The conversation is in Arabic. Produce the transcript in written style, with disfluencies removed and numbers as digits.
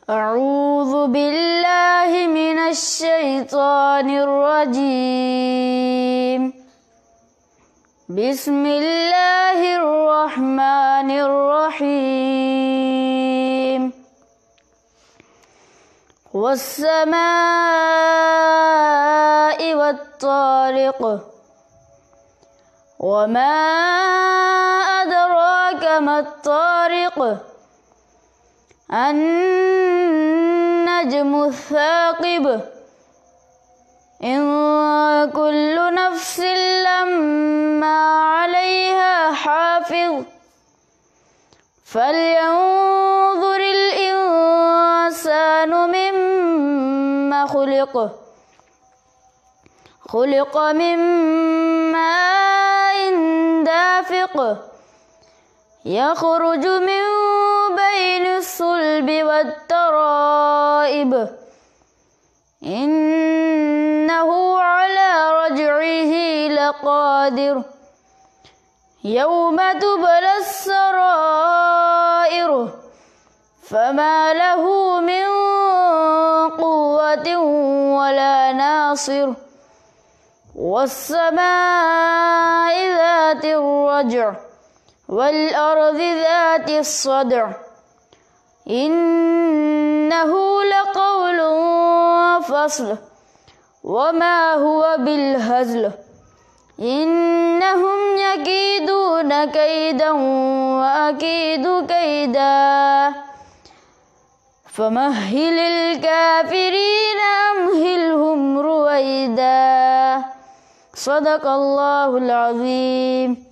أعوذ بالله من الشيطان الرجيم. بسم الله الرحمن الرحيم. والسماء والطارق وما أدراك ما الطارق النجم الثاقب إن كل نفس لما عليها حافظ فلينظر الإنسان مما خلق من ماء دافق يخرج من بين الصلب والترائب إنه على رجعه لقادر يوم تبلى السرائر فما له من قوة ولا ناصر والسماء ذات الرجع والأرض ذات الصدع إنه لقول فصل وما هو بالهزل إنهم يكيدون كيدا وأكيد كيدا فمهل الكافرين أمهلهم رويدا. صدق الله العظيم.